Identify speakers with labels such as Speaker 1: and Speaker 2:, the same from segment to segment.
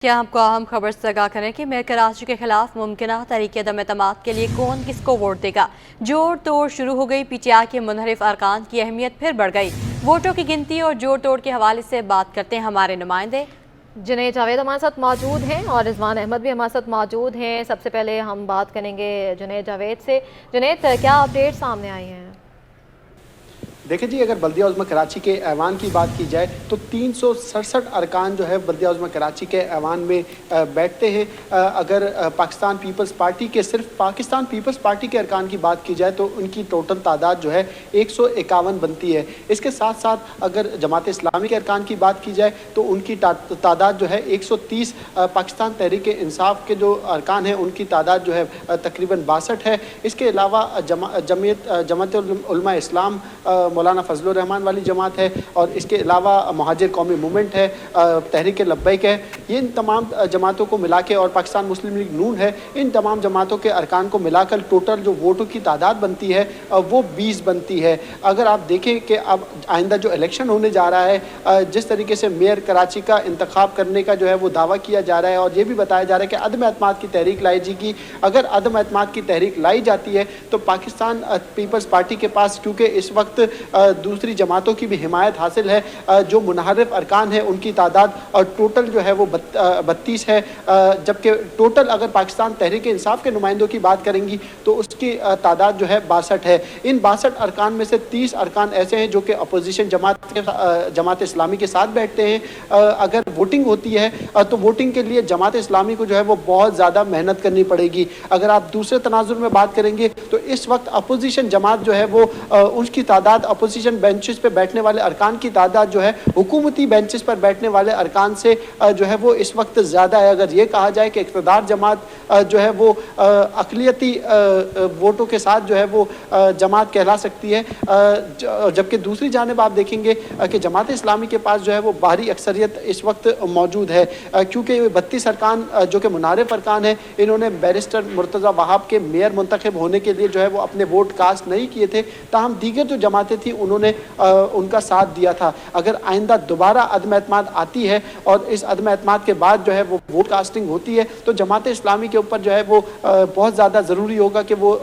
Speaker 1: کیا आपको अहम खबर से आगाह करें कि मेयर कराची के खिलाफ मुमकिन तहरीक अदम एतमाद के लिए कौन किसको वोट देगा। जोड़ तोड़ शुरू हो गई, पीटीआई के मुनहरिफ अरकान की अहमियत फिर बढ़ गई। वोटों की गिनती और जोड़ तोड़ के हवाले से बात करते हैं हमारे नुमाइंदे।
Speaker 2: जुनैद जावेद हमारे साथ मौजूद हैं और रिजवान अहमद भी हमारे साथ मौजूद हैं। सबसे पहले हम बात करेंगे जुनैद जावेद से। जुनैद, क्या अपडेट सामने आई हैं?
Speaker 3: देखिए जी, अगर बल्दिया उज़्मा कराची के ऐवान की बात की जाए तो 367 अरकान जो है बल्दिया उज़्मा कराची के ऐवान में बैठते हैं। अगर पाकिस्तान पीपल्स पार्टी के सिर्फ पाकिस्तान पीपल्स पार्टी के अरकान की बात की जाए तो उनकी टोटल तादाद जो है 151 बनती है। इसके साथ साथ अगर जमात इस्लामी के अरकान की बात की जाए तो उनकी तादाद जो है 130। पाकिस्तान तहरीक इंसाफ के जो अरकान हैं उनकी तादाद जो है तकरीबन 62 है। इसके अलावा जमात उलमा इस्लाम मौलाना फजलुर रहमान वाली जमात है और इसके अलावा मुहाजिर कौमी मूवमेंट है, तहरीक लब्बैक है। ये इन तमाम जमातों को मिला के और पाकिस्तान मुस्लिम लीग नून है, इन तमाम जमातों के अरकान को मिलाकर टोटल जो वोटों की तादाद बनती है वो 20 बनती है। अगर आप देखें कि अब आइंदा जो इलेक्शन होने जा रहा है, जिस तरीके से मेयर कराची का इंतखाब करने का जो है वो दावा किया जा रहा है और ये भी बताया जा रहा है कि अदम एतमाद की तहरीक लाई जाएगी। अगर अदम एतमाद की तहरीक लाई जाती है तो पाकिस्तान पीपल्स पार्टी के पास, क्योंकि इस वक्त दूसरी जमातों की भी हिमायत हासिल है, जो मुनहरिफ अरकान है उनकी तादाद और टोटल जो है वो 32 है। जबकि टोटल अगर पाकिस्तान तहरीक इंसाफ के नुमाइंदों की बात करेंगी तो उसकी तादाद जो है 62 है। इन 62 अरकान में से 30 अरकान ऐसे हैं जो कि अपोजिशन जमात इस्लामी के साथ बैठते हैं। अगर वोटिंग होती है तो वोटिंग के लिए जमात इस्लामी को जो है वो बहुत ज़्यादा मेहनत करनी पड़ेगी। अगर आप दूसरे तनाजुर में बात करेंगे तो इस वक्त अपोजिशन जमात जो है वो उसकी तादाद अपोजिशन बेंचेस पे बैठने वाले अरकान की तादाद जो है हुकूमती बेंचेस पर बैठने वाले अरकान से जो है वो इस वक्त ज़्यादा है। अगर ये कहा जाए कि इक़्तिदार जमात जो है वो अक़लियती वोटों के साथ जो है वो जमात कहला सकती है, जबकि दूसरी जानिब आप देखेंगे कि जमात इस्लामी के पास जो है वो भारी अक्सरियत इस वक्त मौजूद है, क्योंकि 32 अरकान जो कि मुनारिफ अरकान है, इन्होंने बैरिस्टर मुर्तज़ा वहाब के मेयर मुंतखब होने के लिए जो है वो अपने वोट कास्ट नहीं किए थे, ताहम दीगर जो जमातें थी उन्होंने उनका साथ दिया था। अगर आइंदा दोबारा अदम एतमाद आती है और इस अदम एतमाद के बाद जो है वो वोट कास्टिंग होती है तो जमात इस्लामी के ऊपर जो है वो बहुत ज़्यादा ज़रूरी होगा कि वो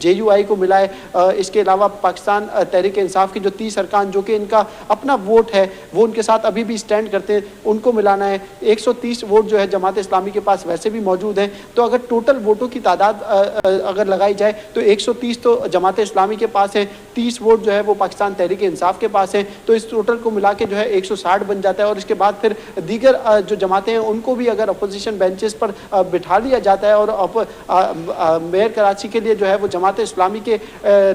Speaker 3: JUI को मिलाए। इसके अलावा पाकिस्तान तहरीक इंसाफ के जो 30 अरकान जो कि इनका अपना वोट है वो उनके साथ अभी भी स्टैंड करते हैं, उनको मिलाना है। 130 वोट जो है जमात इस्लामी के पास वैसे भी मौजूद हैं, तो अगर टोटल वोटों की तादाद अगर लगाई जाए तो 130 तो जमात इस्लामी के पास है, 30 वोट जो है वो पाकिस्तान तहरीक इंसाफ के पास है, तो इस टोटल को मिला के जो है 160 बन जाता है। और इसके बाद फिर दीगर जो जमातें हैं उनको भी अगर अपोजिशन बेंचेस पर बिठा लिया जाता है और मेयर कराची के लिए जो है वो जमात इस्लामी के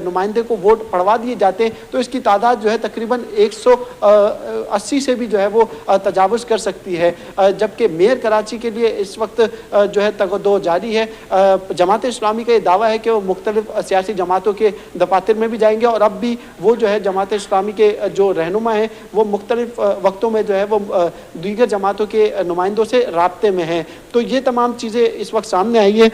Speaker 3: नुमाइंदे को वोट पढ़वा दिए जाते हैं तो इसकी तादाद जो है तकरीबन 180 से भी जो है वो तजावुज़ कर सकती है। जबकि मेयर कराची के लिए इस वक्त जो है तगदो जारी है। जमात इस्लामी का ये दावा है कि वो मुख्तलिफ सियासी जमातों के दफातर में भी जाएंगे और अब भी वो जो है जमात इस्लामी के जो रहनुमा हैं वो मुख्तलिफ वक्तों में जो है वो दीगर जमातों के नुमाइंदों से राब्ते में हैं। तो ये तमाम चीज़ें इस वक्त सामने आई है।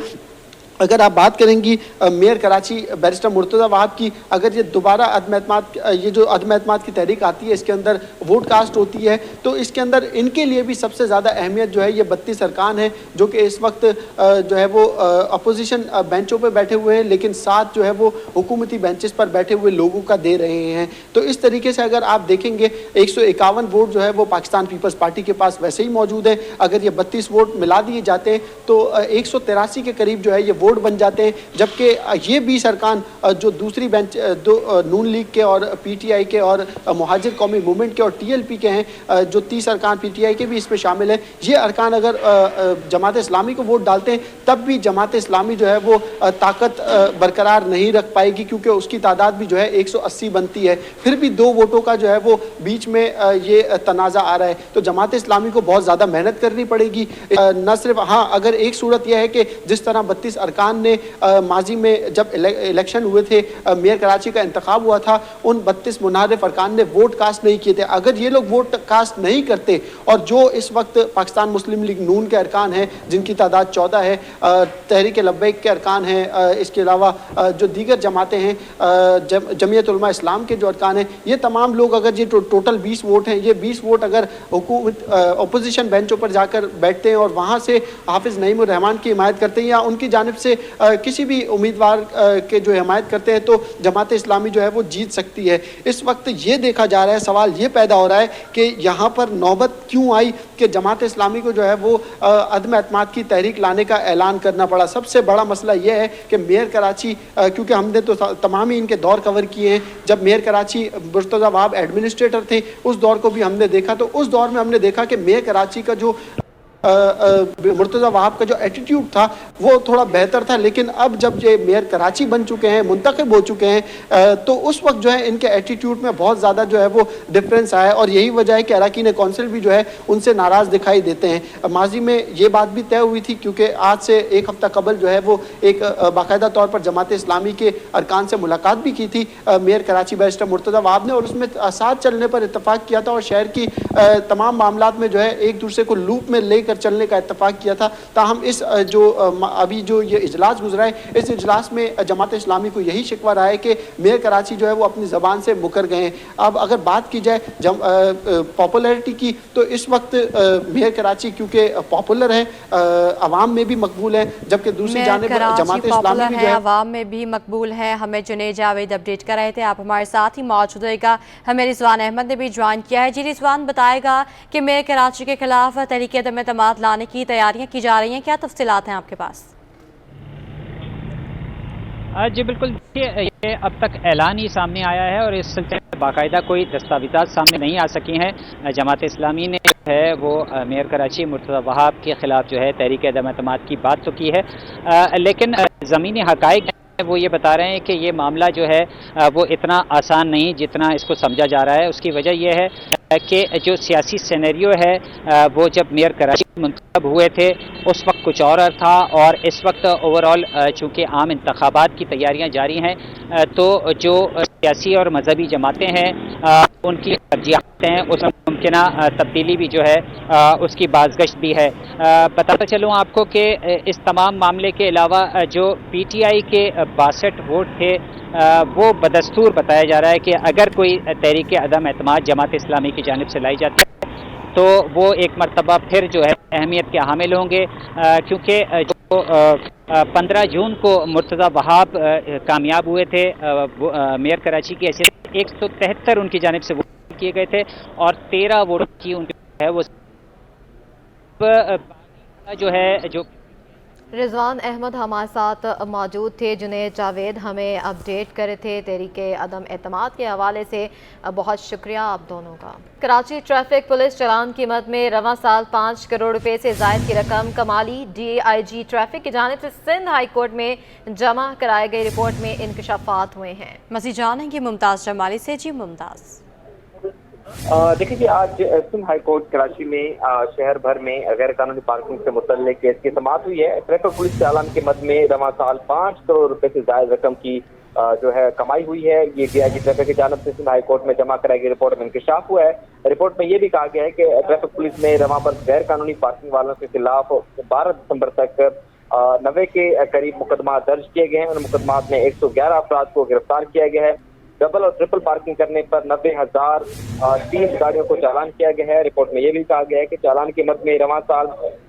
Speaker 3: अगर आप बात करेंगी मेयर कराची बैरिस्टर मुर्तज़ा वहाब की, अगर ये दोबारा अदम एतमाद ये जो अदम एतमाद की तहरीक आती है इसके अंदर वोट कास्ट होती है तो इसके अंदर इनके लिए भी सबसे ज़्यादा अहमियत जो है ये 32 अरकान हैं जो कि इस वक्त जो है वो अपोजिशन बेंचों पर बैठे हुए हैं, लेकिन साथ जो है वो हुकूमती बेंचेस पर बैठे हुए लोगों का दे रहे हैं। तो इस तरीके से अगर आप देखेंगे 151 वोट जो है वो पाकिस्तान पीपल्स पार्टी के पास वैसे ही मौजूद है। अगर ये 32 वोट मिला दिए जाते हैं तो 183 के करीब जो है ये वोट बन जाते हैं। जबकि ये 20 अरकान जो दूसरी बेंच नून लीग के और PTI के और मुहाजिर कौमी मूवमेंट के और TLP के हैं, जो 30 अरकान PTI के भी इसमें शामिल हैं, ये अरकान अगर जमात इस्लामी को वोट डालते हैं तब भी जमात इस्लामी जो है वो ताकत बरकरार नहीं रख पाएगी, क्योंकि उसकी तादाद भी जो है 180 बनती है। फिर भी 2 वोटों का जो है वो बीच में ये तनाज़ा आ रहा है, तो जमात इस्लामी को बहुत ज़्यादा मेहनत करनी पड़ेगी। न सिर्फ अगर एक सूरत यह है कि जिस तरह 32 अरकान अरकान ने माजी में जब इलेक्शन हुए थे, मेयर कराची का इंतखाब हुआ था, उन 32 मुनारिफ अरकान ने वोट कास्ट नहीं किए थे। अगर ये लोग वोट कास्ट नहीं करते और जो इस वक्त पाकिस्तान मुस्लिम लीग नून के अरकान हैं जिनकी तादाद 14 है, तहरीक लब्बैक के अरकान हैं, इसके अलावा जो दीगर जमातें हैं, जमीयत उलमा इस्लाम के जो अरकान हैं, ये तमाम लोग अगर ये टोटल 20 वोट हैं, ये 20 वोट अगर हुकूमत अपोजिशन बेंचों पर जाकर बैठते हैं और वहाँ से हाफिज़ नईमुर रहमान की हिमायत करते हैं या उनकी जानिब से किसी भी उम्मीदवार के जो हिमायत करते हैं, तो जमात इस्लामी जो है वो जीत सकती है। इस वक्त ये देखा जा रहा है, सवाल ये पैदा हो रहा है कि यहाँ पर नौबत क्यों आई कि जमात इस्लामी को जो है वो अदम एतमाद की तहरीक लाने का ऐलान करना पड़ा। सबसे बड़ा मसला ये है कि मेयर कराची, क्योंकि हमने तो तमाम ही इनके दौर कवर किए हैं, जब मेयर कराची मुर्तज़ा वहाब एडमिनिस्ट्रेटर थे उस दौर को भी हमने देखा, तो उस दौर में हमने देखा कि मेयर कराची का जो मुर्तज़ा वहाब का जो एटीट्यूड था वो थोड़ा बेहतर था। लेकिन अब जब ये मेयर कराची बन चुके हैं, मुंतखब हो चुके हैं, तो उस वक्त जो है इनके एटीट्यूड में बहुत ज़्यादा जो है वो डिफरेंस आया है और यही वजह है कि अरकान कौंसिल भी जो है उनसे नाराज़ दिखाई देते हैं। माजी में ये बात भी तय हुई थी, क्योंकि आज से एक हफ़्ता कबल जो है वो एक बाकायदा तौर पर जमात इस्लामी के अरकान से मुलाकात भी की थी मेयर कराची बैरिस्टर मुर्तज़ा वहाब ने, और उसमें साथ चलने पर इत्तफाक किया था और शहर की तमाम मामलात में जो है एक दूसरे को लूप में लेकर चलने का इत्तफाक किया था। ताहम इस जो अभी जो ये इजलास गुजरा है, इस इजलास में जमात इस्लामी को यही शिकवा रहा है कि मेयर कराची जो है वो अपनी ज़बान से मुकर गए हैं। अब अगर बात की जाए पॉपुलैरिटी की, तो इस वक्त मेयर कराची क्योंकि पॉपुलर है, अवाम में भी मकबूल है, जबकि दूसरी जानिब जमात इस्लामी भी जो है
Speaker 1: अवाम में भी मकबूल है। हमें जुनैद जावेद अपडेट कर रहे थे, आप हमारे साथ ही मौजूद रहेगा। हमें रिजवान अहमद ने भी ज्वाइन किया है। जी रिजवान, बताएगा कि मेयर कराची के खिलाफ तहरीक अदम एतमाद लाने की तैयारियां की जा रही हैं, क्या तफसीलात हैं आपके पास?
Speaker 4: जी बिल्कुल, ये अब तक ऐलान ही सामने आया है और इस सिलसिले में बाकायदा कोई दस्तावेज़ात सामने नहीं आ सकी हैं। जमात इस्लामी ने है वो मेयर कराची मुर्तज़ा वहाब के ख़िलाफ़ जो है तहरीक अदम एतमाद की बात तो की है, लेकिन ज़मीनी हक़ाइक़ वो ये बता रहे हैं कि ये मामला जो है वो इतना आसान नहीं जितना इसको समझा जा रहा है। उसकी वजह यह है कि जो सियासी सिनेरियो है वो जब मेयर कराची मुंतखब हुए थे उस वक्त कुछ और था, और इस वक्त ओवरऑल चूँकि आम इंतखाबात की तैयारियां जारी हैं, तो जो सियासी और मजहबी जमातें हैं उनकी तरजीहात हैं, उसमें मुमकिन तब्दीली भी जो है उसकी बाज़गश्त भी है। बताता चलूँ आपको कि इस तमाम मामले के अलावा जो PTI के 62 वोट थे वो बदस्तूर बताया जा रहा है कि अगर कोई तहरीक अदम एतमाद जमात इस्लामी की जानिब से लाई जाती है तो वो एक मरतबा फिर जो है अहमियत के हामिल होंगे, क्योंकि जो 15 जून को मुर्तज़ा वहाब कामयाब हुए थे मेयर कराची की हैसियत 173 उनकी जानिब से वोट किए गए थे और 13 वोट की उनकी है वो जो है जो
Speaker 2: रिजवान अहमद हमारे साथ मौजूद थे। जुनैद जावेद हमें अपडेट कर रहे थे तहरीके अदम एतमाद के हवाले से। बहुत शुक्रिया आप दोनों का। कराची ट्रैफिक पुलिस चालान कीमत में रवां साल 5 करोड़ रुपए से ज़ायद की रकम कमाली DIG ट्रैफिक की जानिब से सिंध हाई कोर्ट में जमा कराई गई रिपोर्ट में इंकशाफात हुए हैं।
Speaker 1: मज़ीद जानेंगे मुमताज़ जमाली से। जी मुमताज़।
Speaker 5: देखिए जी, आज सिंध हाई कोर्ट कराची में शहर भर में गैर कानूनी पार्किंग से मुतल्लिक केस की समाअत हुई है। ट्रैफिक पुलिस चालान के मद में रवां साल 5 करोड़ रुपए से ज्यादा रकम की जो है कमाई हुई है। ये DIG ट्रैफिक की जानब से सिंध हाई कोर्ट में जमा कराई गई रिपोर्ट में इंकशाफ हुआ है। रिपोर्ट में ये भी कहा गया है कि ट्रैफिक पुलिस ने रवां पर गैर कानूनी पार्किंग वालों के खिलाफ 12 दिसंबर तक 90 के करीब मुकदमा दर्ज किए गए हैं। उन मुकदमात में 111 अफराद को गिरफ्तार किया गया है। डबल और ट्रिपल पार्किंग करने पर 90,030 गाड़ियों को चालान किया गया है। रिपोर्ट में यह भी कहा गया है कि चालान की मद में रवां साल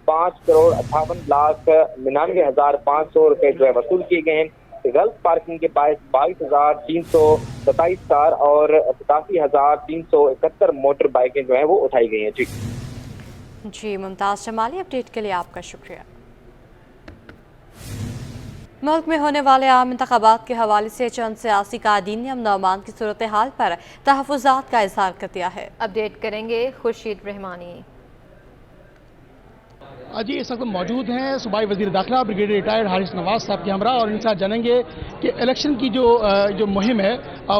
Speaker 5: 5,58,99,500 रुपए जो है वसूल किए गए हैं। गलत पार्किंग के बायस 22,327 कार और 87,371 मोटर बाइकें जो है वो उठाई गई हैं।
Speaker 1: जी मुमताज़ जमाली, अपडेट के लिए आपका शुक्रिया। मुल्क में होने वाले आम इंतखाबात के हवाले से चंद सियासी कायदीन ने अमन अमान की सूरत हाल पर तहफ़्फ़ुज़ात का इज़हार कर दिया है।
Speaker 2: अपडेट करेंगे खुर्शीद रहमानी।
Speaker 6: جی اس وقت موجود ہیں صوبائی وزیر داخلہ بریگیڈیئر ریٹائرڈ حارث نواز صاحب کے ہمراہ، اور ان سے جانیں گے کہ الیکشن کی جو مہم ہے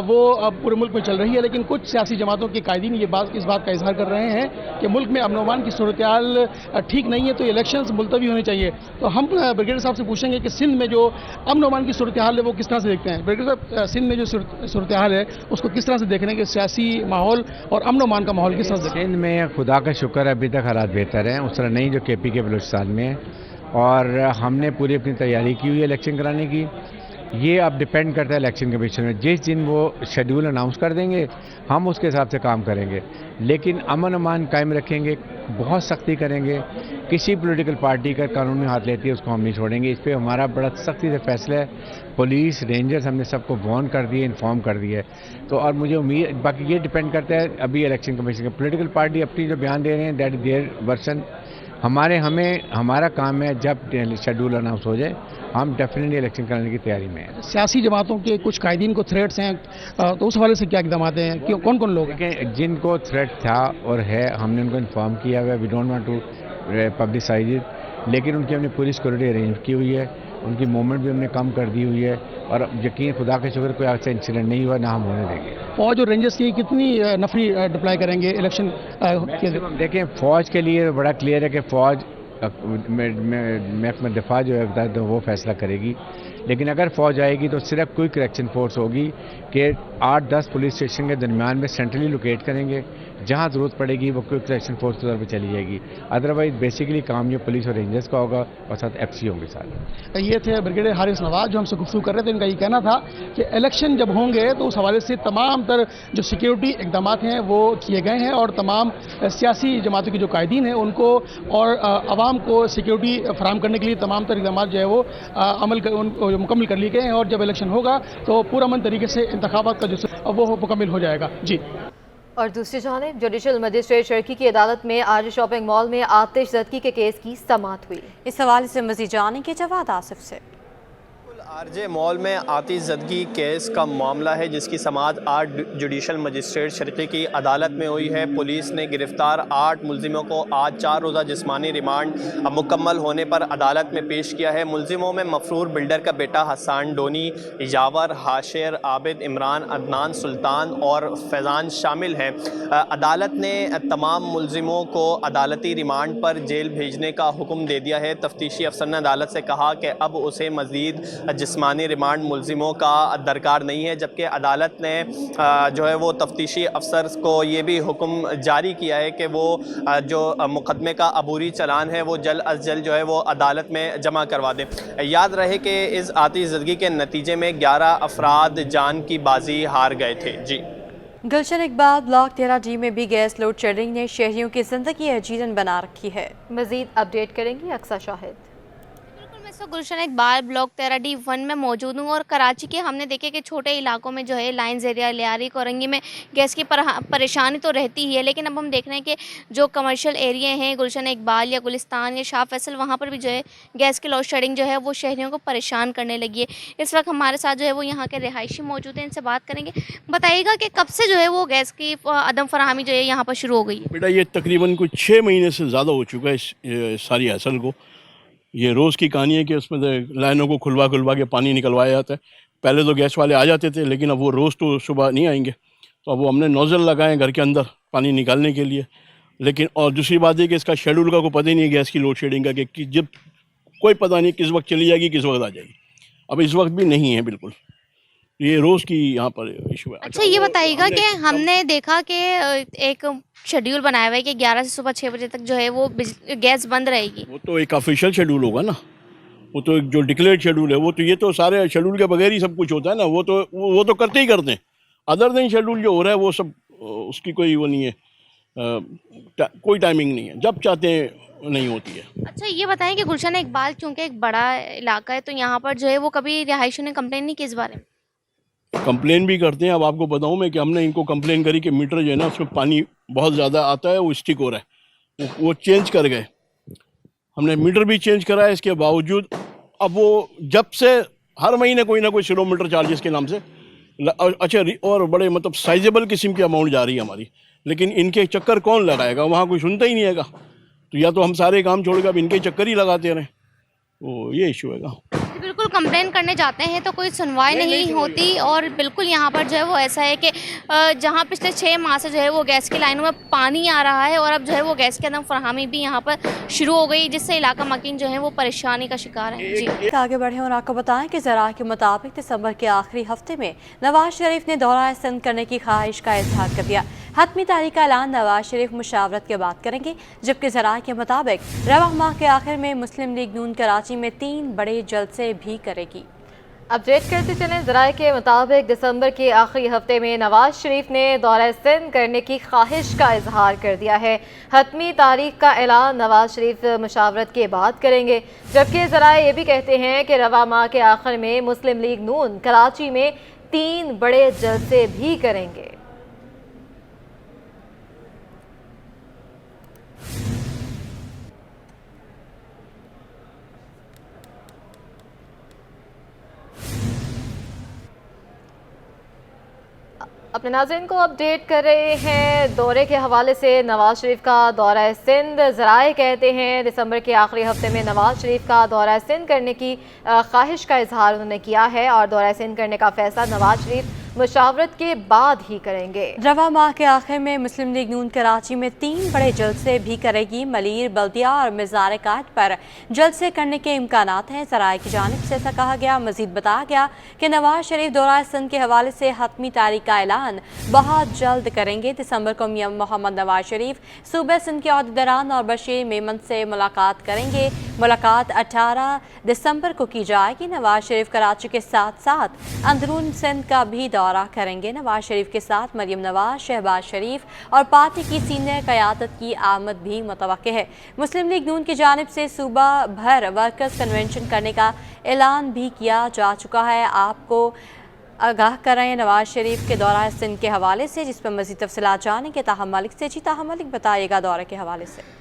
Speaker 6: وہ پورے ملک میں چل رہی ہے، لیکن کچھ سیاسی جماعتوں کے قائدین اس بات کا اظہار کر رہے ہیں کہ ملک میں امن و امان کی صورتحال ٹھیک نہیں ہے، تو الیکشنز ملتوی ہونے چاہیے۔ تو ہم بریگیڈیئر صاحب سے پوچھیں گے کہ سندھ میں جو امن و امان کی صورتحال ہے وہ کس طرح سے دیکھتے ہیں؟ بریگیڈیئر صاحب، سندھ میں جو صورتحال ہے اس کو کس طرح سے دیکھ رہے ہیں کہ سیاسی ماحول اور امن و امان کا ماحول کس طرح سے؟
Speaker 7: سندھ میں خدا کا شکر ہے ابھی تک حالات بہتر ہیں، اس طرح نہیں جو کے پی کے بلوچستان میں ہے، اور ہم نے پوری اپنی تیاری کی ہوئی ہے الیکشن کرانے کی۔ یہ اب ڈپینڈ کرتا ہے الیکشن کمیشن میں، جس دن وہ شیڈول اناؤنس کر دیں گے ہم اس کے حساب سے کام کریں گے، لیکن امن امان قائم رکھیں گے، بہت سختی کریں گے۔ کسی پولیٹیکل پارٹی کا قانون میں ہاتھ لیتی ہے اس کو ہم نہیں چھوڑیں گے، اس پہ ہمارا بڑا سختی سے فیصلہ ہے۔ پولیس رینجرز ہم نے سب کو وارن کر دیے، انفارم کر دیا ہے، تو اور مجھے امید، باقی یہ ڈپینڈ کرتا ہے ابھی الیکشن کمیشن کا۔ پولیٹیکل پارٹی اپنی جو بیان دے رہے ہیں دیٹ از دیئر ورژن، ہمارا کام ہے جب شیڈول اناؤنس ہو جائے ہم ڈیفینیٹلی الیکشن کرانے کی تیاری میں ہیں۔
Speaker 6: سیاسی جماعتوں کے کچھ قائدین کو تھریٹس ہیں، تو اس حوالے سے کیا اقدامات ہیں؟ کون کون لوگ ہیں؟
Speaker 7: دیکھیں، جن کو تھریٹ تھا اور ہے ہم نے ان کو انفارم کیا ہوا ہے، we don't want to publicise it, لیکن ان کی ہم نے پوری سیکورٹی ارینج کی ہوئی ہے، ان کی موومنٹ بھی ہم نے کم کر دی ہوئی ہے، اور یقین خدا کا شکر کوئی ایسا انسیڈنٹ نہیں ہوا، نہ ہم ہونے دیں گے۔
Speaker 6: فوج اور رینجرز کی کتنی نفری ڈپلائی کریں گے الیکشن کے لیے؟
Speaker 7: دیکھیں، فوج کے لیے بڑا کلیئر ہے کہ فوج محکمہ دفاع جو ہے وہ فیصلہ کرے گی، لیکن اگر فوج آئے گی تو صرف کوئی کریکشن فورس ہوگی کہ 8-10 پولیس اسٹیشن کے درمیان میں سینٹرلی لوکیٹ کریں گے، جہاں ضرورت پڑے گی وہ کوئی کریکشن فورس کے طور پہ چلی جائے گی، ادروائز بیسیکلی کام یہ پولیس اور رینجرز کا ہوگا اور ساتھ ایف سی ہوں گے ساتھ۔
Speaker 6: یہ تھے بریگیڈیئر حارث نواز جو ہم سے گفتگو کر رہے تھے، ان کا یہ کہنا تھا کہ الیکشن جب ہوں گے تو اس حوالے سے تمام تر جو سیکیورٹی اقدامات ہیں وہ کیے گئے ہیں، اور تمام سیاسی جماعتوں کے جو قائدین ہیں ان کو اور عوام کو سیکیورٹی فراہم کرنے کے لیے تمام تر اقدامات جو ہے وہ مکمل کر لیے گئے ہیں، اور جب الیکشن ہوگا تو پرامن طریقے سے انتخابات کا جو وہ مکمل ہو جائے گا۔ جی،
Speaker 2: اور دوسری جانب جوڈیشل مجسٹریٹ شرکی کی عدالت میں آج شاپنگ مال میں آتش زدگی کے کیس کی سماعت ہوئی۔
Speaker 1: اس حوالے سے مزید جانیں گے جواد آصف سے۔
Speaker 8: آرجے مال میں آتش زدگی کیس کا معاملہ ہے جس کی سماعت آج جوڈیشل مجسٹریٹ شرقی کی عدالت میں ہوئی ہے۔ پولیس نے گرفتار 8 ملزموں کو آج 4 روزہ جسمانی ریمانڈ مکمل ہونے پر عدالت میں پیش کیا ہے۔ ملزموں میں مفرور بلڈر کا بیٹا حسان ڈونی، یاور، ہاشر، عابد، عمران، عدنان، سلطان اور فیضان شامل ہیں۔ عدالت نے تمام ملزموں کو عدالتی ریمانڈ پر جیل بھیجنے کا حکم دے دیا ہے۔ تفتیشی افسر نے عدالت سے کہا کہ اب اسے مزید جسمانی ریمانڈ ملزموں کا درکار نہیں ہے، جبکہ عدالت نے جو ہے وہ تفتیشی افسر کو یہ بھی حکم جاری کیا ہے کہ وہ جو مقدمے کا عبوری چلان ہے وہ جلد از جلد جو ہے وہ عدالت میں جمع کروا دیں۔ یاد رہے کہ اس آتش زدگی کے نتیجے میں 11 افراد جان کی بازی ہار گئے تھے۔ جی،
Speaker 1: گلشن اقبال بلاک 13D میں بھی گیس لوڈ شیڈنگ نے شہریوں کی زندگی عجیبن بنا رکھی ہے۔
Speaker 2: مزید اپڈیٹ کریں گی اقصیٰ شاہد۔
Speaker 9: میں اس وقت گلشن اقبال بلاک 13D1 میں موجود ہوں، اور کراچی کے ہم نے دیکھے کہ چھوٹے علاقوں میں جو ہے لائنز ایریا، لیاری، کورنگی میں گیس کی پریشانی تو رہتی ہی ہے، لیکن اب ہم دیکھ رہے ہیں کہ جو کمرشل ایریا ہیں گلشن اقبال یا گلستان یا شاہ فیصل، وہاں پر بھی جو ہے گیس کی لوڈ شیڈنگ جو ہے وہ شہریوں کو پریشان کرنے لگی ہے۔ اس وقت ہمارے ساتھ جو ہے وہ یہاں کے رہائشی موجود ہیں، ان سے بات کریں گے۔ بتائیے گا کہ کب سے جو ہے وہ گیس کی عدم فراہمی جو ہے یہاں پر شروع ہو گئی ہے؟
Speaker 10: بیٹا، یہ تقریباً کچھ 6 مہینے سے زیادہ ہو چکا ہے اس ساری حاصل کو۔ یہ روز کی کہانی ہے کہ اس میں لائنوں کو کھلوا کے پانی نکلوایا جاتا ہے۔ پہلے تو گیس والے آ جاتے تھے، لیکن اب وہ روز تو صبح نہیں آئیں گے، تو اب وہ ہم نے نوزل لگائے گھر کے اندر پانی نکالنے کے لیے۔ لیکن اور دوسری بات یہ کہ اس کا شیڈول کا کوئی پتہ ہی نہیں ہے گیس کی لوڈ شیڈنگ کا، کہ جب کوئی پتہ نہیں کس وقت چلی جائے گی، کس وقت آ جائے گی۔ اب اس وقت بھی نہیں ہے بالکل، یہ روز کی یہاں پر ایشو ہے۔
Speaker 9: اچھا، یہ بتائیے گا کہ ہم نے دیکھا کہ ایک شیڈیول بنایا ہوا ہے کہ 11 سے صبح 6 بجے تک جو ہے وہ گیس بند رہے گی۔
Speaker 10: وہ تو ایک آفیشیل شیڈول ہوگا نا، وہ تو ایک جو ڈکلیئرڈ شیڈول ہے، وہ تو یہ تو سارے شیڈول کے بغیر ہی سب کچھ ہوتا ہے نا، وہ تو کرتے ہی کرتے ہیں۔ ادر دین شیڈول جو ہو رہا ہے وہ سب اس کی کوئی وہ نہیں ہے، کوئی ٹائمنگ نہیں ہے، جب چاہتے ہیں نہیں ہوتی ہے۔
Speaker 9: اچھا، یہ بتائیں کہ گلشن اقبال چونکہ ایک بڑا علاقہ ہے، تو یہاں پر جو ہے وہ کبھی رہائشیوں نے کمپلین نہیں کی اس بارے میں؟
Speaker 10: کمپلین بھی کرتے ہیں۔ اب آپ کو بتاؤں میں کہ ہم نے ان کو کمپلین کری کہ میٹر جو ہے نا اس میں پانی بہت زیادہ آتا ہے، وہ اسٹک ہو رہا ہے، وہ چینج کر گئے۔ ہم نے میٹر بھی چینج کرا ہے، اس کے باوجود اب وہ جب سے ہر مہینے کوئی نہ کوئی کلو میٹر چارجز کے نام سے، اچھا، اور بڑے مطلب سائزیبل قسم کی اماؤنٹ جا رہی ہے ہماری، لیکن ان کے چکر کون لگائے گا؟ وہاں کوئی سنتا ہی نہیں ہے گا۔ तो या तो हम सारे काम छोड़ के अब इनके चक्कर ही लगाते रहें, तो ये इशू है।
Speaker 9: बिल्कुल कंप्लेन करने जाते हैं तो कोई सुनवाई नहीं होती, और बिल्कुल यहाँ पर जो है वो ऐसा है कि जहाँ पिछले 6 माह से जो है वो गैस की लाइनों में पानी आ रहा है, और अब जो है वो गैस की अदम फरहमी भी यहाँ पर शुरू हो गई, जिससे इलाका मकीन जो है वो परेशानी का शिकार है। जी
Speaker 1: आगे बढ़े और आपको बताएं कि ज़रा के मुताबिक दिसंबर के आखिरी हफ्ते में नवाज शरीफ ने दौरा सिंध करने की ख्वाहिश का इजहार कर दिया। हतमी तारीख का ऐलान नवाज शरीफ मुशावरत के बाद करेंगे, जबकि ज़रा के मुताबिक रवाह माह के आखिर में मुस्लिम लीग नून कराची में 3 बड़े जलसे भी करेगी।
Speaker 2: अपडेट करते चलें। ज़राए के मुताबिक दिसंबर के आखिरी हफ्ते में नवाज शरीफ ने दौरा सिंध करने की ख्वाहिश का इजहार कर दिया है। हतमी तारीख का ऐलान नवाज शरीफ मुशावरत के बाद करेंगे, जबकि ज़राए ये भी कहते हैं कि रवा माह के आखिर में मुस्लिम लीग नून कराची में 3 बड़े जलसे भी करेंगे। अपने नाज़रीन को अपडेट कर रहे हैं दौरे के हवाले से। नवाज शरीफ का दौरा सिंध, ज़राए कहते हैं दिसंबर के आखिरी हफ्ते में नवाज शरीफ का दौरा सिंध करने की ख्वाहिश का इजहार उन्होंने किया है, और दौरा सिंध करने का फैसला नवाज शरीफ मुशावरत के बाद ही करेंगे।
Speaker 1: रवा माह के आखिर में मुस्लिम लीग नून कराची में 3 बड़े जलसे भी करेगी। मलीर, बल्दिया और मज़ार कायद पर जलसे करने के इम्कानात हैं। ज़राए की जानिब से ऐसा कहा गया। मजीद बताया गया कि नवाज शरीफ दौरा सिंध के हवाले से हतमी तारीख का ऐलान बहुत जल्द करेंगे। दिसंबर को मियां मोहम्मद नवाज शरीफ सूबे सिंध के अहदेदारान और बशीर मेमन से मुलाकात करेंगे। मुलाकात 18 दिसंबर को की जाएगी। नवाज शरीफ कराची के साथ साथ अंदरून सिंध का भी दौरा करेंगे। नवाज शरीफ के साथ मरियम नवाज, शहबाज शरीफ और पार्टी की सीनियर क़यादत की आमद भी मुतवक्के है। मुस्लिम लीग नून की जानिब से सूबा भर वर्कर्स कन्वेंशन करने का ऐलान भी किया जा चुका है। आपको आगाह कर रहे हैं नवाज शरीफ के दौरा सिंध के हवाले से, जिस पर मज़ीद तफसीलात जाने के ताहा मलिक से। जी ताहा मलिक, बताइएगा दौरे के हवाले से।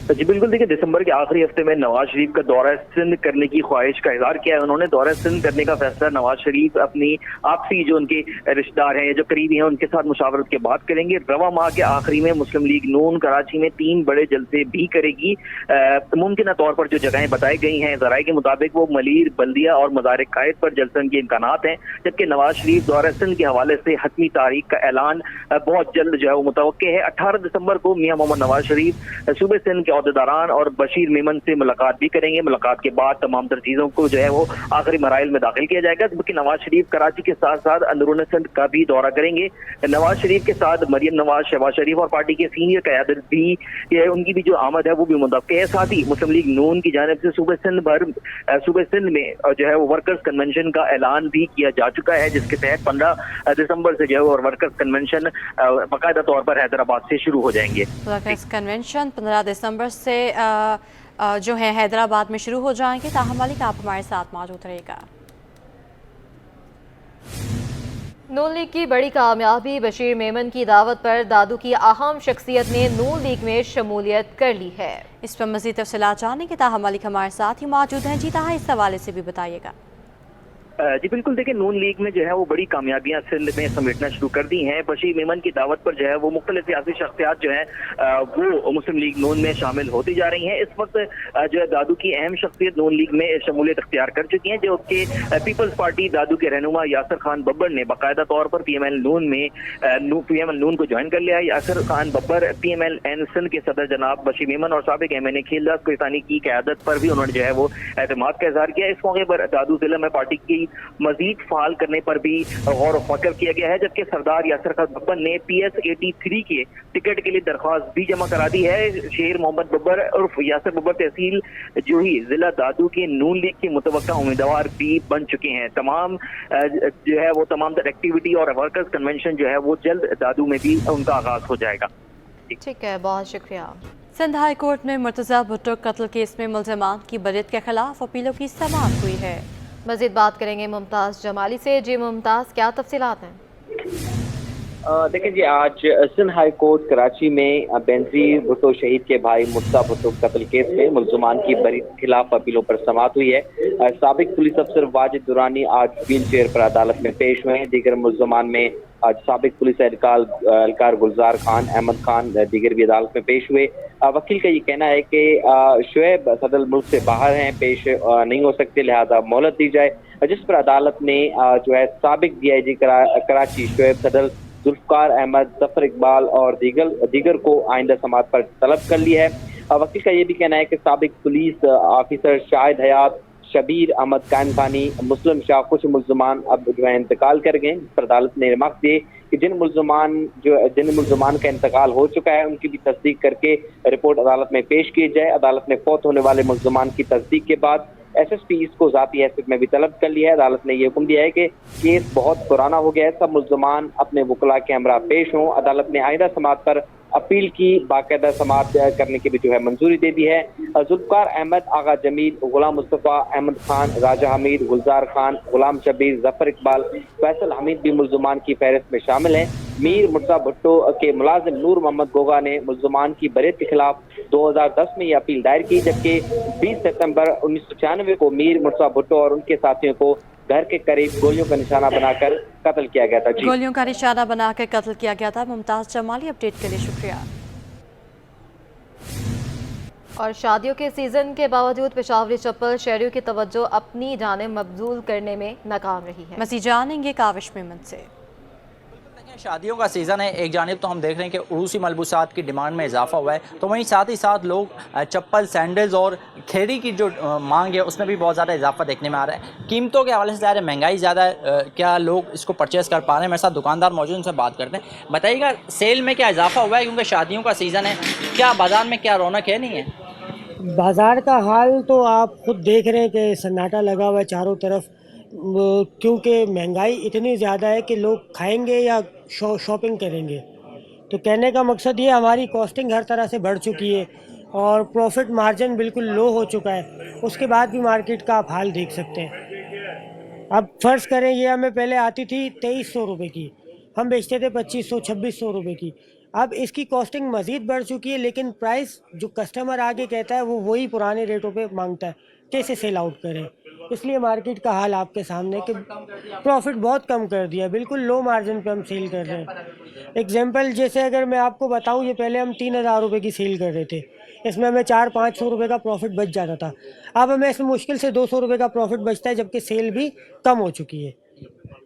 Speaker 5: जी बिल्कुल, देखिए दिसंबर के आखिरी हफ्ते में नवाज शरीफ का दौरा सिंध करने की ख्वाहिश का इजहार किया है। उन्होंने दौरा सिंध करने का फैसला नवाज शरीफ अपनी आपसी जो उनके रिश्तेदार हैं या जो करीबी हैं उनके साथ मुशावरत के बाद करेंगे। रवा माह के आखिरी में मुस्लिम लीग नून कराची में 3 बड़े जलसे भी करेगी। मुमकिन तौर पर जो जगहें बताई गई हैं ज़राए के मुताबिक वो मलीर, बल्दिया और मज़ार कायद पर जलसन के इम्कानात हैं, जबकि नवाज शरीफ दौरा सिंध के हवाले से हतमी तारीख का ऐलान बहुत जल्द जो है वो मुतवक्के है। 18 दिसंबर को मियां मोहम्मद नवाज शरीफ सूबे सिंध के अहदेदारान और बशीर मेमन से मुलाकात भी करेंगे। मुलाकात के बाद तमाम तर चीज़ों को जो है वो आखिरी मराइल में दाखिल किया जाएगा, जबकि नवाज शरीफ कराची के साथ साथ अंदरून सिंध का भी दौरा करेंगे। नवाज शरीफ के साथ मरियम नवाज, शहबाज शरीफ और पार्टी के सीनियर क़यादत भी उनकी भी जो आमद है वो भी मुतवक्के है। साथ ही मुस्लिम लीग नून की जानिब से सूबे सिंध में जो है वो वर्कर्स कन्वेंशन का ऐलान भी किया जा चुका है, जिसके तहत 15 दिसंबर से जो है वो वर्कर्स कन्वेंशन बाकायदा तौर पर हैदराबाद से शुरू हो जाएंगे।
Speaker 1: वर्कर्स कन्वेंशन 15 दिसंबर से जो है हैदराबाद में शुरू हो जाएंगे। ताहा मलिक, आप हमारे साथ मौजूद रहेगा।
Speaker 2: नून लीग की बड़ी कामयाबी, बशीर मेमन की दावत पर दादू की अहम शख्सियत ने नून लीग में शमूलियत कर ली है।
Speaker 1: इस पर मज़ीद तफसीलात जानने के ताहा मलिक हमारे साथ ही मौजूद हैं। जी ताहा, इस हवाले से भी बताइएगा।
Speaker 5: जी बिल्कुल, देखिए नून लीग में जो है वो बड़ी कामयाबियां सिंध में समेटना शुरू कर दी हैं। बशीर मेमन की दावत पर जो है वो मुख्तलिफ सियासी शख्सियात जो है वो मुस्लिम लीग नून में शामिल होती जा रही हैं। इस वक्त जो है दादू की अहम शख्सियत नून लीग में शमूलियत अख्तियार कर चुकी हैं, जो कि पीपल्स पार्टी दादू के रहनुमा यासर खान बब्बर ने बाकायदा तौर पर PML नून को ज्वाइन कर लिया है। यासर खान बब्बर PMLN सिंध के सदर जनाब बशीर मेमन और साबिक MNA खीलदास कोहिस्तानी की क़यादत पर भी उन्होंने जो है वो एतमाद का इजहार किया। इस मौके पर दादू जिले में पार्टी की मजीद फाल करने पर भी गौर व फक्र किया गया है, जबकि सरदार यासर खान बब्बर ने PS 83 के टिकट के लिए दरख्वास्त भी जमा करा दी है। शेर मोहम्मद बब्बर और यासर बब्बर तहसील जोही जिला दादू के नून लीग के मुतवक्का उम्मीदवार भी बन चुके हैं। तमाम जो है वो तमाम एक्टिविटी और वर्कर्स कन्वेंशन जो है वो जल्द दादू में भी उनका आगाज हो जाएगा।
Speaker 2: ठीक है, बहुत शुक्रिया।
Speaker 1: सिंध हाई कोर्ट में मुर्तज़ा भुट्टो कत्ल केस में मुल्ज़िमान की बरीयत के खिलाफ अपीलों की समाअत हुई है।
Speaker 2: मज़ीद बात करेंगे मुमताज़ जमाली से। जी मुमताज़, क्या तफसीलात हैं?
Speaker 5: देखिए जी, आज सिंध हाई कोर्ट कराची में बेनजीर भुट्टो शहीद के भाई मुर्तज़ा भुट्टो कत्ल केस में मुल्ज़मान की बरी के खिलाफ अपीलों पर समाअत हुई है। साबिक पुलिस अफसर वाजिद दुरानी आज व्हील चेयर पर अदालत में पेश हुए हैं। दीगर मुल्ज़मान में आज साबिक पुलिस एहलकार गुलजार खान, अहमद खान दीगर भी अदालत में पेश हुए। वकील का ये कहना है कि शुएब सदल मुल्क से बाहर हैं, पेश नहीं हो सकते, लिहाजा मोहलत दी जाए, जिस पर अदालत ने जो है साबिक DIG कराची शुएब सदल, जुल्फकार अहमद, जफर इकबाल और दीगर को आइंदा समाअत पर तलब कर लिया है। वकील का ये भी कहना है कि साबिक पुलिस ऑफिसर शाहिद हयात, शबीर अहमद कायम खानी, मुस्लिम शाह, कुछ मुल्ज़मान अब जो है इंतकाल कर गए। पर अदालत ने रिमार्क दिए कि जिन मुल्ज़मान का इंतकाल हो चुका है उनकी भी तस्दीक करके रिपोर्ट अदालत में पेश की जाए। अदालत ने फौत होने वाले मुल्ज़मान की तस्दीक के बाद SSP इसको ज़ाती हैसियत में भी तलब कर लिया है। अदालत ने ये हुक्म दिया है कि केस बहुत पुराना हो गया है, सब मुल्ज़मान अपने वकला के हमरा पेश हों। अदालत ने आइंदा समाअत पर अपील की बाकायदा समाअत करने की भी जो है मंजूरी दे दी है। जुल्फकार अहमद, आगा जमील, गुलाम मुस्तफ़ा, अहमद खान, राजा हमीद, गुलजार खान, गुलाम शबीर, जफर इकबाल, फैसल हमीद भी मुल्ज़मान की फहरिस्त में शामिल हैं। मीर मुर्तज़ा भुट्टो के मुलाजिम नूर मोहम्मद गोगा ने मुल्ज़मान की बरीयत के खिलाफ 2010 में ये अपील दायर की, जबकि 20 सितंबर 1996 को मीर मुर्तज़ा भुट्टो और उनके साथियों को घर के करीब गोलियों का निशाना बनाकर कत्ल किया गया था।
Speaker 1: गोलियों का निशाना बनाकर कत्ल किया गया था। मुमताज़ जमाली, अपडेट के लिए शुक्रिया।
Speaker 2: और शादियों के सीज़न के बावजूद पेशावरी चप्पल शहरियों की तवज्जो अपनी जानिब मबजूल करने में नाकाम रही है।
Speaker 1: मज़ीद जानेंगे काविश मेमन से।
Speaker 11: शादियों का सीज़न है, एक जानिब तो हम देख रहे हैं कि उरूसी मलबूसात की डिमांड में इजाफा हुआ है, तो वहीं साथ ही साथ लोग चप्पल, सैंडल्स और खेड़ी की जो मांग है उसमें भी बहुत ज़्यादा इजाफा देखने में आ रहा है। कीमतों के हवाले से ज़्यादा महंगाई ज़्यादा है, क्या लोग इसको परचेज़ कर पा रहे हैं? मेरे साथ दुकानदार मौजूद, उनसे बात करते हैं। बताइएगा सेल में क्या इजाफा हुआ है, क्योंकि शादियों का सीज़न है, क्या बाज़ार में क्या रौनक है नहीं है?
Speaker 12: बाज़ार का हाल तो आप खुद देख रहे हैं कि सन्नाटा लगा हुआ है चारों तरफ, क्योंकि महंगाई इतनी ज़्यादा है कि लोग खाएंगे या शॉपिंग करेंगे। तो कहने का मकसद ये, हमारी कॉस्टिंग हर तरह से बढ़ चुकी है और प्रॉफिट मार्जिन बिल्कुल लो हो चुका है। उसके बाद भी मार्केट का आप हाल देख सकते हैं। अब फ़र्ज़ करें ये हमें पहले आती थी 2300 रुपये की, हम बेचते थे 2500-2600 रुपये की। अब इसकी कॉस्टिंग मज़ीद बढ़ चुकी है, लेकिन प्राइस जो कस्टमर आगे कहता है वो वही पुराने रेटों पे मांगता है। कैसे सेल आउट करें? इसलिए मार्केट का हाल आपके सामने कि प्रॉफिट बहुत कम कर दिया, बिल्कुल लो मार्जिन पे हम सेल कर रहे हैं। एग्जांपल जैसे अगर मैं आपको बताऊं, ये पहले हम 3000 रुपये की सेल कर रहे थे, इसमें हमें 400-500 रुपये का प्रॉफिट बच जाता था। अब हमें इसमें मुश्किल से 200 रुपये का प्रॉफिट बचता है, जबकि सेल भी कम हो चुकी है।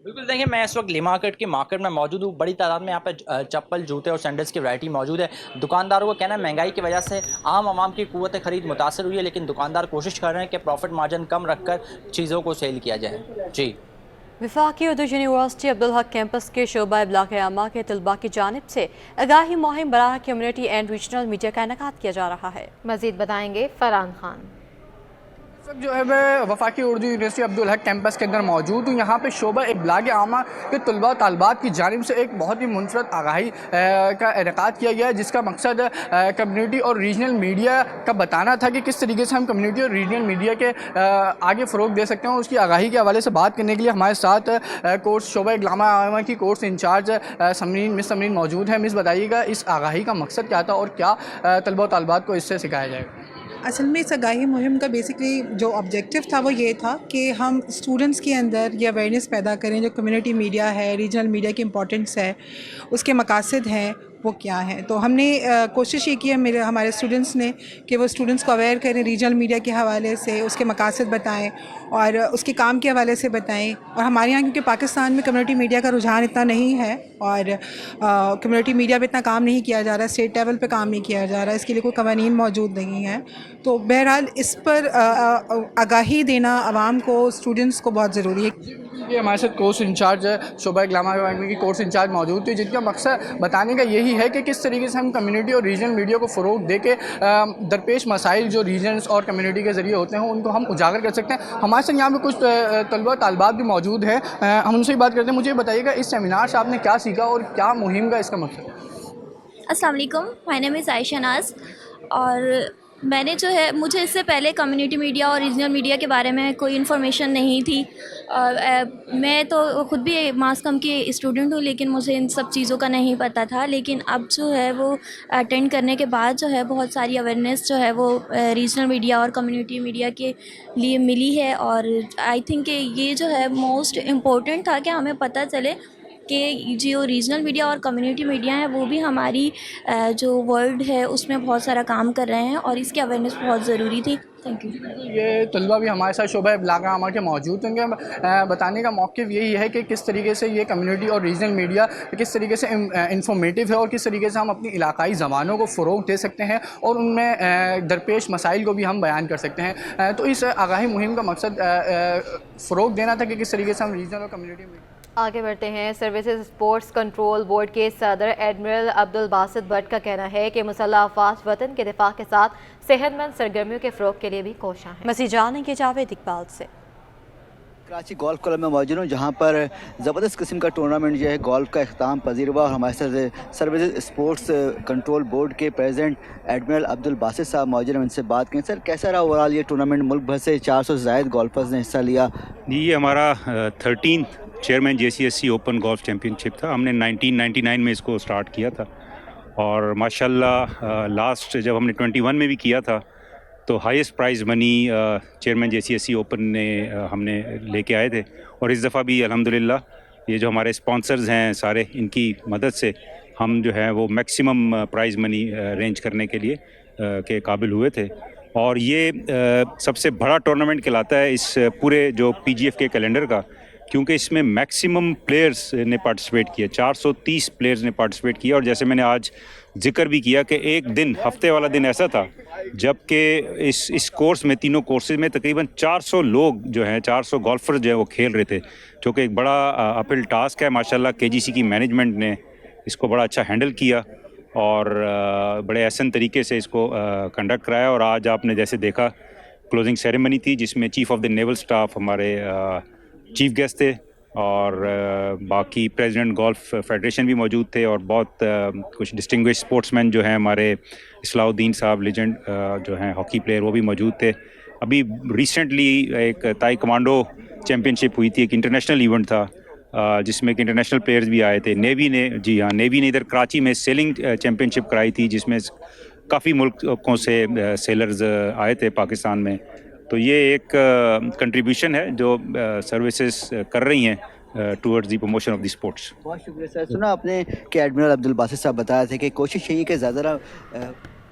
Speaker 11: बिल्कुल, देखिए मैं इस वक्त ली मार्केट में मौजूद हूँ। बड़ी तादाद में यहाँ पे चप्पल, जूते और सैंडल्स की वैरायटी मौजूद है। दुकानदारों को कहना है महंगाई की वजह से आम आवाम की कुव्वत ख़रीद मुतासर हुई है, लेकिन दुकानदार कोशिश कर रहे हैं कि प्रॉफिट मार्जिन कम रखकर चीज़ों को सेल किया जाए। जी,
Speaker 1: वफाकी उर्दू यूनिवर्सिटी अब्दुल हक कैंपस के शोबा इब्लाग आमा के तलबा की जानिब से आगाही मुहिम बराह कम्युनिटी एंड रीजनल मीडिया का इनेकाद किया जा रहा है।
Speaker 2: मज़ीद बताएंगे फरहान खान।
Speaker 13: जो है मैं वफाकी उर्दू यूनिवर्सिटी अब्दुल हक कैंपस के अंदर मौजूद हूँ। यहाँ पे शोबा इब्लाग आमा के तलबा तालबात की जानिब से एक बहुत ही मुनफरद आगाही का इनेकाद किया गया है, जिसका मकसद कम्युनिटी और रीजनल मीडिया का बताना था कि किस तरीके से हम कम्युनिटी और रीजनल मीडिया के आगे फ़रोग दे सकते हैं। उसकी आगाही के हवाले से बात करने के लिए हमारे साथ कोर्स शोबा इब्लाग आमा की कोर्स इंचार्ज मिस समरीन मौजूद है। मिस, बताइएगा इस आगाही का मकसद क्या था और क्या तलबा तालबात को इससे सिखाया जाएगा?
Speaker 14: असल में इस आगाही मुहिम का बेसिकली जो ऑब्जेक्टिव था वो ये था कि हम स्टूडेंट्स के अंदर ये अवेयरनेस पैदा करें, जो कम्युनिटी मीडिया है, रीजनल मीडिया की इम्पोर्टेंस है, उसके मकासद हैं वो क्या है। तो हमने कोशिश ये की है हमारे स्टूडेंट्स ने कि वो स्टूडेंट्स को अवेयर करें रीजनल मीडिया के हवाले से, उसके मकासद बताएं और उसके काम के हवाले से बताएं। और हमारे यहाँ क्योंकि पाकिस्तान में कम्युनिटी मीडिया का रुझान इतना नहीं है और कम्युनिटी मीडिया पे इतना काम नहीं किया जा रहा, स्टेट लेवल पे काम नहीं किया जा रहा, इसके लिए कोई कवानीन मौजूद नहीं है। तो बहरहाल इस पर आगाही देना आवाम को, स्टूडेंट्स को बहुत ज़रूरी है।
Speaker 13: ये हमारे साथ कोर्स इंचार्ज शोबा इब्लाग आमा की कोर्स इंचार्ज मौजूद थे, जिनका मकसद बताने का यही है कि किस तरीके से हम कम्युनिटी और रीजनल मीडिया को फ़रोग दे के दरपेश मसाइल जो रीजन्स और कम्युनिटी के ज़रिए होते हैं उनको हम उजागर कर सकते हैं। हमारे साथ यहाँ पे कुछ तलबा तालबात भी मौजूद हैं, हम उनसे ही बात करते हैं। मुझे बताइएगा इस सेमिनार से आपने क्या सीखा और क्या मुहिम का इसका मकसद?
Speaker 15: अस्सलाम वालेकुम, माय नेम इज़ आयशा नाज और میں نے جو ہے مجھے اس سے پہلے کمیونٹی میڈیا اور ریجنل میڈیا کے بارے میں کوئی انفارمیشن نہیں تھی. میں تو خود بھی ماس کم کی اسٹوڈنٹ ہوں لیکن مجھے ان سب چیزوں کا نہیں پتہ تھا. لیکن اب جو ہے وہ اٹینڈ کرنے کے بعد جو ہے بہت ساری اویئرنیس جو ہے وہ ریجنل میڈیا اور کمیونٹی میڈیا کے لیے ملی ہے. اور آئی تھنک کہ یہ جو ہے موسٹ امپورٹنٹ تھا کہ ہمیں پتہ چلے کہ جو ریجنل میڈیا اور کمیونٹی میڈیا ہیں وہ بھی ہماری جو ورلڈ ہے اس میں بہت سارا کام کر رہے ہیں اور اس کی اویئرنیس بہت ضروری تھی. Thank you.
Speaker 13: یہ طلبہ بھی ہمارے ساتھ شعبہ ابلاغ عامہ کے موجود ہیں. بتانے کا موقف یہی ہے کہ کس طریقے سے یہ کمیونٹی اور ریجنل میڈیا کس طریقے سے انفارمیٹیو ہے اور کس طریقے سے ہم اپنی علاقائی زبانوں کو فروغ دے سکتے ہیں اور ان میں درپیش مسائل کو بھی ہم بیان کر سکتے ہیں. تو اس آگاہی مہم کا مقصد فروغ دینا تھا کہ کس طریقے سے ہم ریجنل اور کمیونٹی میڈیا.
Speaker 2: آگے بڑھتے ہیں. سروسز اسپورٹس کنٹرول بورڈ کے صدر ایڈمرل عبدالباسط بٹ کا کہنا ہے کہ مسلح افواج وطن کے دفاع کے ساتھ صحت مند سرگرمیوں کے فروغ کے لیے بھی کوشاں ہیں.
Speaker 1: مزید جانیں گے جاوید اقبال سے.
Speaker 16: کراچی گولف کلب میں موجود ہوں جہاں پر زبردست قسم کا ٹورنامنٹ جو ہے گولف کا اختتام پذیر ہوا اور ہمارے ساتھ سروسز اسپورٹس کنٹرول بورڈ کے پریزیڈنٹ ایڈمرل عبدالباسط صاحب موجود ہیں. ان سے بات کریں. سر کیسا رہا اوورآل یہ ٹورنامنٹ؟ ملک بھر سے 400 سے زائد گولفرز نے حصہ لیا.
Speaker 17: جی یہ ہمارا 13 chairman JCSC open golf championship تھا. ہم نے 1999 میں اس کو سٹارٹ کیا تھا اور ماشاءاللہ لاسٹ جب ہم نے 21 میں بھی کیا تھا تو highest prize money chairman JCSC open نے ہم نے لے کے آئے تھے. اور اس دفعہ بھی الحمدللہ یہ جو ہمارے اسپانسرز ہیں سارے ان کی مدد سے ہم جو ہے وہ میکسیمم پرائز منی ارینج کرنے کے لیے کے قابل ہوئے تھے. اور یہ سب سے بڑا ٹورنامنٹ کہلاتا ہے اس پورے جو PGF کے کیلنڈر کا, کیونکہ اس میں میکسیمم پلیئرز نے پارٹیسپیٹ کیا. 430 پلیئرز نے پارٹیسپیٹ کیا. اور جیسے میں نے آج ذکر بھی کیا کہ ایک دن ہفتے والا دن ایسا تھا جب کہ اس کورس میں تینوں کورسز میں تقریباً 400 لوگ جو ہیں 400 گولفر جو ہیں وہ کھیل رہے تھے, جو کہ ایک بڑا اپل ٹاسک ہے. ماشاءاللہ KGC کی مینجمنٹ نے اس کو بڑا اچھا ہینڈل کیا اور بڑے احسن طریقے سے اس کو کنڈکٹ کرایا. اور آج آپ نے جیسے دیکھا کلوزنگ سیریمنی تھی جس میں chief of the naval staff ہمارے چیف گیسٹ تھے اور باقی پریزیڈنٹ گولف فیڈریشن بھی موجود تھے اور بہت کچھ ڈسٹنگوش اسپورٹس مین جو ہیں ہمارے اصلاح الدین صاحب لیجنڈ جو ہیں ہاکی پلیئر وہ بھی موجود تھے. ابھی ریسنٹلی ایک تائی کمانڈو چیمپئن شپ ہوئی تھی, ایک انٹرنیشنل ایونٹ تھا جس میں کہ انٹرنیشنل پلیئرز بھی آئے تھے. نیوی نے نیوی نے ادھر کراچی میں سیلنگ چیمپئن شپ کرائی تھی جس میں کافی ملکوں سے سیلرز آئے تھے پاکستان میں. تو یہ ایک کنٹریبیوشن ہے جو سروسز کر رہی ہیں towards the promotion of the sports.
Speaker 16: بہت شکریہ سر. سنا آپ نے کہ ایڈمرل عبدالباسط صاحب بتایا تھا کہ کوشش یہی کہ زیادہ